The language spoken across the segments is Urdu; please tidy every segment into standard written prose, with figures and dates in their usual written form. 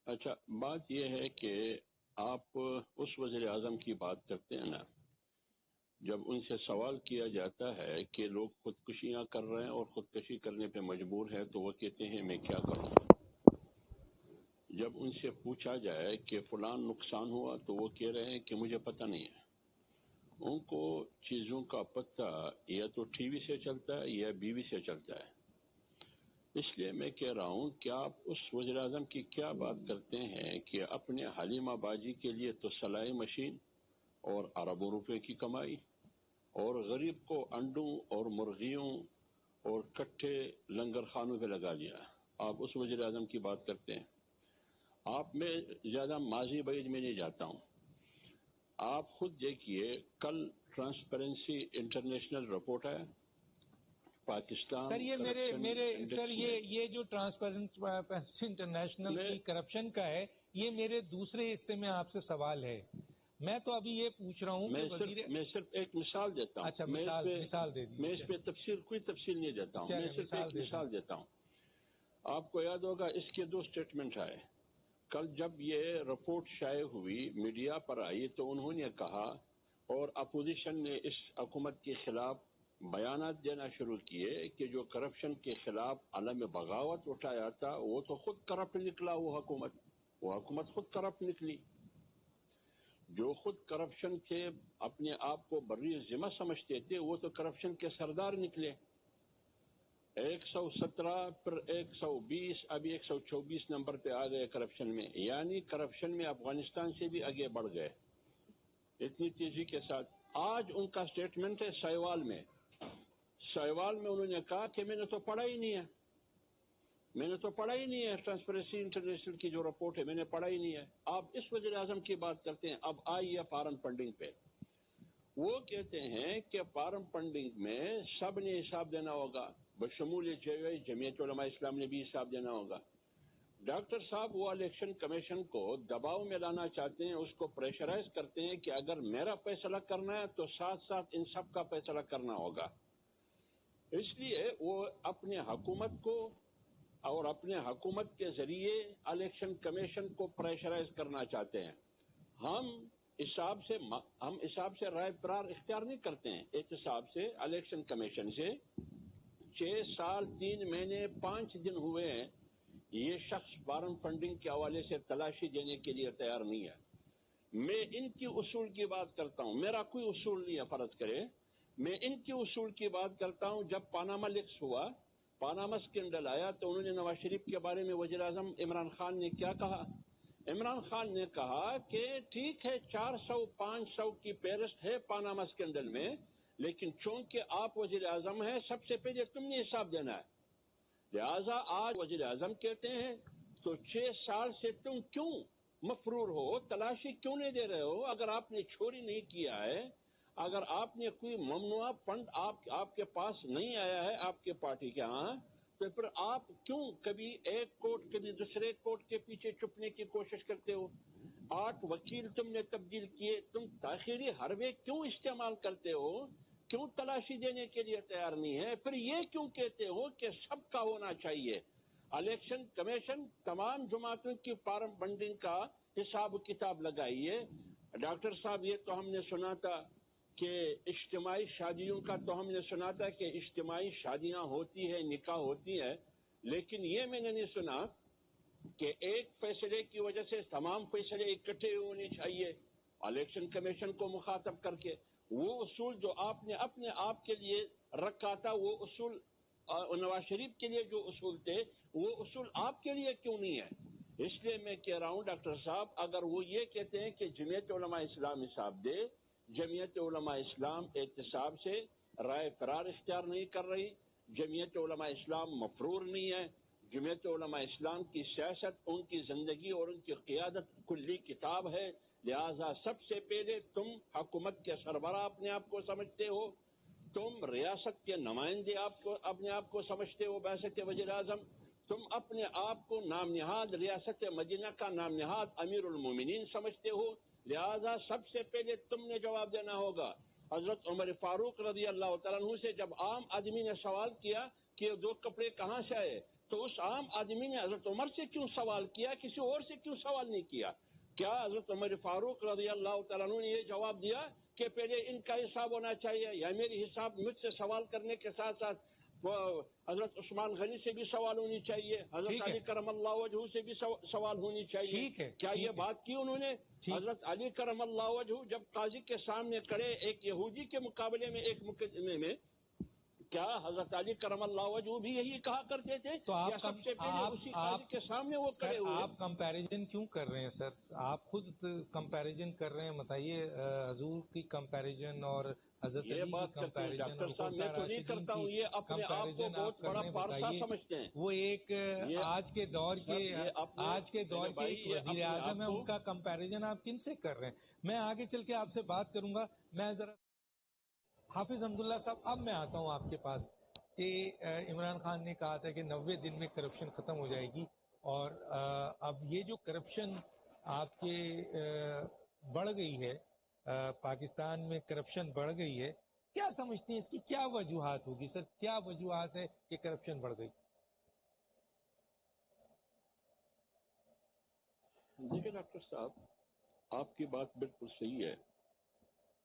اچھا، بات یہ ہے کہ آپ اس وزیر اعظم کی بات کرتے ہیں نا، جب ان سے سوال کیا جاتا ہے کہ لوگ خودکشیاں کر رہے ہیں اور خودکشی کرنے پہ مجبور ہیں تو وہ کہتے ہیں میں کیا کروں. جب ان سے پوچھا جائے کہ فلان نقصان ہوا تو وہ کہہ رہے ہیں کہ مجھے پتہ نہیں ہے. ان کو چیزوں کا پتہ یا تو ٹی وی سے چلتا ہے یا بی وی سے چلتا ہے. اس لیے میں کہہ رہا ہوں کہ آپ اس وزیر اعظم کی کیا بات کرتے ہیں کہ اپنے حلیمہ باجی کے لیے تو سلائی مشین اور اربوں روپے کی کمائی، اور غریب کو انڈوں اور مرغیوں اور کٹھے لنگر خانوں پہ لگا دیا. آپ اس وزیر اعظم کی بات کرتے ہیں. آپ میں زیادہ ماضی بعید میں نہیں جاتا ہوں. آپ خود دیکھیے، کل ٹرانسپیرنسی انٹرنیشنل رپورٹ ہے پاکستان. سر یہ جو ٹرانسپیرنسی انٹرنیشنل کی کرپشن کا ہے، یہ میرے دوسرے حصے میں آپ سے سوال ہے. میں تو ابھی یہ پوچھ رہا ہوں میں صرف ایک مثال دیتا ہوں. اچھا، مثال دے دیجیے. میں اس پہ کوئی تفصیل نہیں دیتا ہوں. میں صرف ایک مثال دیتا ہوں. آپ کو یاد ہوگا اس کے 2 اسٹیٹمنٹ آئے. کل جب یہ رپورٹ شائع ہوئی، میڈیا پر آئی، تو انہوں نے کہا اور اپوزیشن نے اس حکومت کے خلاف بیانات دینا شروع کیے کہ جو کرپشن کے خلاف علم بغاوت اٹھایا تھا وہ تو خود کرپٹ نکلا. وہ حکومت خود کرپٹ نکلی. جو خود کرپشن کے اپنے آپ کو بری ذمہ سمجھتے تھے وہ تو کرپشن کے سردار نکلے. 117 پر 120 ابھی 124 نمبر پہ آ گئے کرپشن میں. یعنی کرپشن میں افغانستان سے بھی آگے بڑھ گئے اتنی تیزی کے ساتھ. آج ان کا سٹیٹمنٹ ہے سائیوال میں انہوں نے کہا کہ میں نے تو پڑھا ہی نہیں ہے ٹرانسپیرنسی انٹرنیشنل کی جو رپورٹ ہے میں نے پڑھا ہی نہیں ہے. آپ اس وزیر اعظم کی بات کرتے ہیں. اب آئیے فارم فنڈنگ پہ. وہ کہتے ہیں کہ فارم فنڈنگ میں سب نے حساب دینا ہوگا، بشمول جمعیت علماء اسلام نے بھی حساب دینا ہوگا. ڈاکٹر صاحب وہ الیکشن کمیشن کو دباؤ میں لانا چاہتے ہیں، اس کو پریشرائز کرتے ہیں کہ اگر میرا فیصلہ کرنا ہے تو ساتھ ساتھ ان سب کا فیصلہ کرنا ہوگا. اس لیے وہ اپنے حکومت کو اور اپنے حکومت کے ذریعے الیکشن کمیشن کو پریشرائز کرنا چاہتے ہیں. ہم حساب سے رائے قرار اختیار نہیں کرتے ہیں. احتساب سے الیکشن کمیشن سے 6 سال 3 مہینے 5 دن ہوئے ہیں یہ شخص فارم فنڈنگ کے حوالے سے تلاشی دینے کے لیے تیار نہیں ہے. میں ان کی اصول کی بات کرتا ہوں. میرا کوئی اصول نہیں ہے فرض کرے. میں ان کی اصول کی بات کرتا ہوں. جب پاناما لیکس ہوا، پاناما اسکینڈل آیا، تو انہوں نے نواز شریف کے بارے میں وزیر اعظم عمران خان نے کیا کہا؟ عمران خان نے کہا کہ ٹھیک ہے 400-500 کی پیرسٹ ہے پاناما اسکینڈل میں، لیکن چونکہ آپ وزیر اعظم ہیں سب سے پہلے تم نے حساب دینا ہے. لہذا آج وزیر اعظم کہتے ہیں تو 6 سال سے تم کیوں مفرور ہو، تلاشی کیوں نہیں دے رہے ہو؟ اگر آپ نے چوری نہیں کیا ہے، اگر آپ نے کوئی ممنوعہ فنڈ آپ کے پاس نہیں آیا ہے آپ کے پارٹی کے ہاں، تو پھر آپ کیوں کبھی ایک کوٹ کبھی دوسرے کوٹ کے پیچھے چھپنے کی کوشش کرتے ہو؟ 8 وکیل تم نے تبدیل کیے. تم تاخیری حربے کیوں استعمال کرتے ہو؟ کیوں تلاشی دینے کے لیے تیار نہیں ہے؟ پھر یہ کیوں کہتے ہو کہ سب کا ہونا چاہیے؟ الیکشن کمیشن تمام جماعتوں کی فارم فنڈنگ کا حساب کتاب لگائیے. ڈاکٹر صاحب یہ تو ہم نے سنا تھا کہ اجتماعی شادیوں کا تو ہم نے سنا تھا کہ اجتماعی شادیاں ہوتی ہے، نکاح ہوتی ہے، لیکن یہ میں نے نہیں سنا کہ ایک فیصلے کی وجہ سے تمام فیصلے اکٹھے ہونے چاہیے الیکشن کمیشن کو مخاطب کر کے. وہ اصول جو آپ نے اپنے آپ کے لیے رکھا تھا، وہ اصول نواز شریف کے لیے جو اصول تھے وہ اصول آپ کے لیے کیوں نہیں ہے؟ اس لیے میں کہہ رہا ہوں ڈاکٹر صاحب، اگر وہ یہ کہتے ہیں کہ جمعیت علماء اسلام حساب دے، جمعیت علماء اسلام احتساب سے رائے قرار اختیار نہیں کر رہی، جمعیت علماء اسلام مفرور نہیں ہے. جمعیت علماء اسلام کی سیاست، ان کی زندگی اور ان کی قیادت کلی کتاب ہے. لہذا سب سے پہلے تم حکومت کے سربراہ اپنے آپ کو سمجھتے ہو، تم ریاست کے نمائندے اپنے آپ کو سمجھتے ہو بحیثیت وزیر اعظم، تم اپنے آپ کو نام نہاد ریاست مدینہ کا نام نہاد امیر المومنین سمجھتے ہو. لہذا سب سے پہلے تم نے جواب دینا ہوگا. حضرت عمر فاروق رضی اللہ تعالیٰ عنہ سے جب عام آدمی نے سوال کیا کہ 2 کپڑے کہاں سے آئے، تو اس عام آدمی نے حضرت عمر سے کیوں سوال کیا, کسی اور سے کیوں سوال نہیں کیا؟ کیا حضرت عمر فاروق رضی اللہ تعالیٰ عنہ نے یہ جواب دیا کہ پہلے ان کا حساب ہونا چاہیے, یا میری حساب مجھ سے سوال کرنے کے ساتھ ساتھ وہ حضرت عثمان غنی سے بھی سوال ہونی چاہیے, حضرت علی کرم اللہ وجہ سے بھی سوال ہونی چاہیے؟ کیا یہ بات کی انہوں نے؟ حضرت علی کرم اللہ وجہ جب قاضی کے سامنے کھڑے ایک یہودی کے مقابلے میں ایک مقدمے میں, کیا حضرت علی کرم اللہ وجہ بھی یہی کہا کرتے تھے؟ تو آپ سب سے پہلے اسی قاضی کے سامنے وہ کھڑے ہوئے؟ آپ کمپیریزن کیوں کر رہے ہیں سر؟ آپ خود کمپیریزن کر رہے ہیں, بتائیے حضور کی کمپیریزن اور حضرت علی کی کمپیریزن. ڈاکٹر صاحب میں تو نہیں کرتا ہوں, یہ اپنے آپ کو بہت بڑا پارسا سمجھتے ہیں. وہ ایک آج کے دور کے وزیر اعظم ہے, ان کا کمپیریزن آپ کن سے کر رہے ہیں؟ میں آگے چل کے آپ سے بات کروں گا. میں ذرا حافظ حمداللہ صاحب, اب میں آتا ہوں آپ کے پاس کہ عمران خان نے کہا تھا کہ 90 دن میں کرپشن ختم ہو جائے گی, اور اب یہ جو کرپشن آپ کے بڑھ گئی ہے, پاکستان میں کرپشن بڑھ گئی ہے, کیا سمجھتے ہیں اس کی کیا وجوہات ہوگی سر؟ کیا وجوہات ہے کہ کرپشن بڑھ گئی؟ دیکھیں ڈاکٹر صاحب, آپ کی بات بالکل صحیح ہے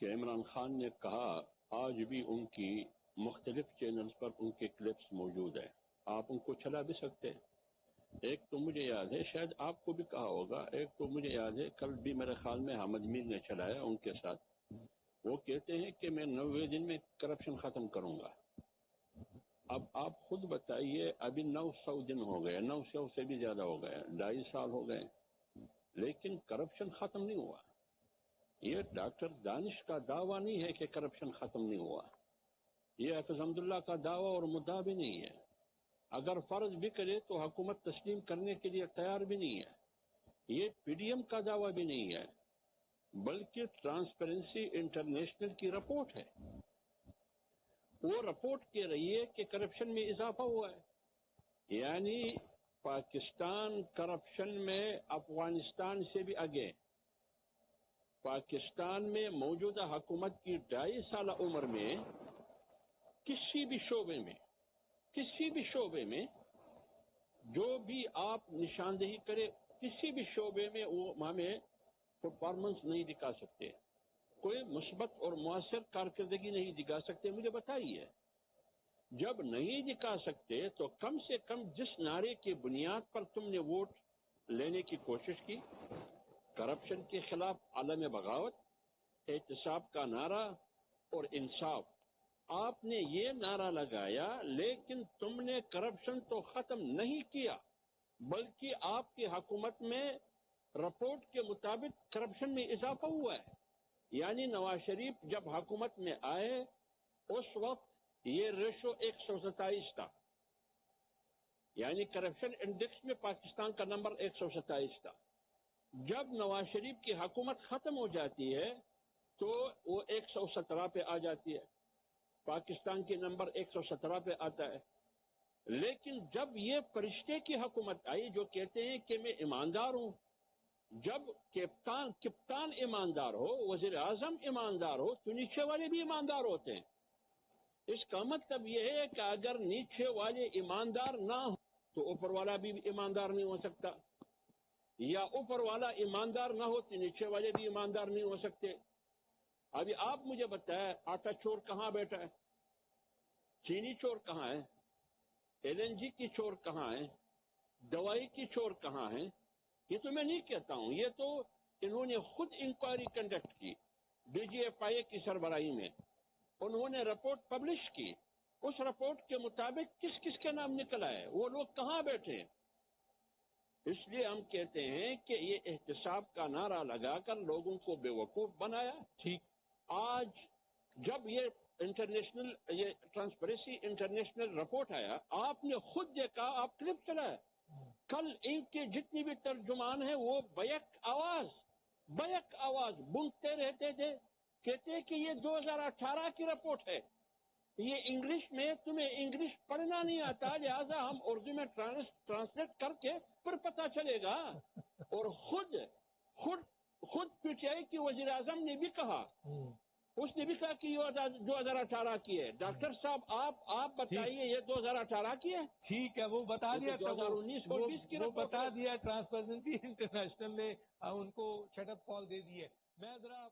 کہ عمران خان نے کہا, آج بھی ان کی مختلف چینلز پر ان کے کلپس موجود ہیں, آپ ان کو چلا بھی سکتے ہیں. ایک تو مجھے یاد ہے, شاید آپ کو بھی کہا ہوگا, ایک تو مجھے یاد ہے کل بھی میرے خیال میں حامد میر نے چلایا ان کے ساتھ. وہ کہتے ہیں کہ میں 90 دن میں کرپشن ختم کروں گا. اب آپ خود بتائیے, ابھی 900 دن ہو گئے, 900 سے بھی زیادہ ہو گئے, 2.5 سال ہو گئے, لیکن کرپشن ختم نہیں ہوا. یہ ڈاکٹر دانش کا دعویٰ نہیں ہے کہ کرپشن ختم نہیں ہوا, یہ حافظ حمداللہ کا دعویٰ اور مدعا بھی نہیں ہے. اگر فرض بھی کرے تو حکومت تسلیم کرنے کے لیے تیار بھی نہیں ہے. یہ پی ڈی ایم کا دعویٰ بھی نہیں ہے, بلکہ ٹرانسپیرنسی انٹرنیشنل کی رپورٹ ہے. وہ رپورٹ کہہ رہی ہے کہ کرپشن میں اضافہ ہوا ہے. یعنی پاکستان کرپشن میں افغانستان سے بھی آگے. پاکستان میں موجودہ حکومت کی 2.5 سالہ عمر میں کسی بھی شعبے میں جو بھی آپ نشاندہی کرے, کسی بھی شعبے میں وہ ہمیں پرفارمنس نہیں دکھا سکتے, کوئی مثبت اور مؤثر کارکردگی نہیں دکھا سکتے. مجھے بتائیے, جب نہیں دکھا سکتے تو کم سے کم جس نعرے کی بنیاد پر تم نے ووٹ لینے کی کوشش کی, کرپشن کے خلاف عالم بغاوت, احتساب کا نعرہ اور انصاف, آپ نے یہ نعرہ لگایا, لیکن تم نے کرپشن تو ختم نہیں کیا, بلکہ آپ کی حکومت میں رپورٹ کے مطابق کرپشن میں اضافہ ہوا ہے. یعنی نواز شریف جب حکومت میں آئے اس وقت یہ ریشو 127 تھا, یعنی کرپشن انڈیکس میں پاکستان کا نمبر 127 تھا. جب نواز شریف کی حکومت ختم ہو جاتی ہے تو وہ 117 پہ آ جاتی ہے, پاکستان کی نمبر 117 پہ آتا ہے. لیکن جب یہ فرشتے کی حکومت آئی جو کہتے ہیں کہ میں ایماندار ہوں, جب کپتان ایماندار ہو, وزیر اعظم ایماندار ہو, تو نیچے والے بھی ایماندار ہوتے ہیں. اس کا مطلب یہ ہے کہ اگر نیچے والے ایماندار نہ ہو تو اوپر والا بھی ایماندار نہیں ہو سکتا, یا اوپر والا ایماندار نہ ہو تو نیچے والے بھی ایماندار نہیں ہو سکتے. ابھی آپ مجھے بتائیں, آٹا چور کہاں بیٹھا ہے, چینی چور کہاں ہے, LNG کی چور کہاں ہے, دوائی کی چور کہاں ہے؟ یہ تو میں نہیں کہتا ہوں, یہ تو انہوں نے خود انکوائری کنڈکٹ کی DGFI کی سربراہی میں, انہوں نے رپورٹ پبلش کی. اس رپورٹ کے مطابق کس کس کے نام نکل آئے, وہ لوگ کہاں بیٹھے ہیں. اس لیے ہم کہتے ہیں کہ یہ احتساب کا نعرہ لگا کر لوگوں کو بے وقوف بنایا. ٹھیک, آج جب یہ ٹرانسپیرنسی انٹرنیشنل رپورٹ آیا, آپ نے خود دیکھا, آپ کلپ چلائے, کل ان کے جتنی بھی ترجمان ہیں وہ بیک آواز بونگتے رہتے تھے, کہتے کہ یہ 2018 کی رپورٹ ہے, یہ انگلش میں تمہیں انگلش پڑھنا نہیں آتا, لہذا ہم اردو میں ٹرانسلیٹ کر کے پھر پتہ چلے گا. اور خود PTI کی وزیر اعظم نے بھی کہا اس نے بھی کہا کہ یہ 2018 کی ہے. ڈاکٹر صاحب آپ بتائیے یہ 2018 کی ہے. ٹھیک ہے، وہ بتا دیا 2019 اور 20 کی وہ بتا دیا ٹرانسپیرنسی انٹرنیشنل نے ان کو شٹ اپ کال دے دی ہے. میں ذرا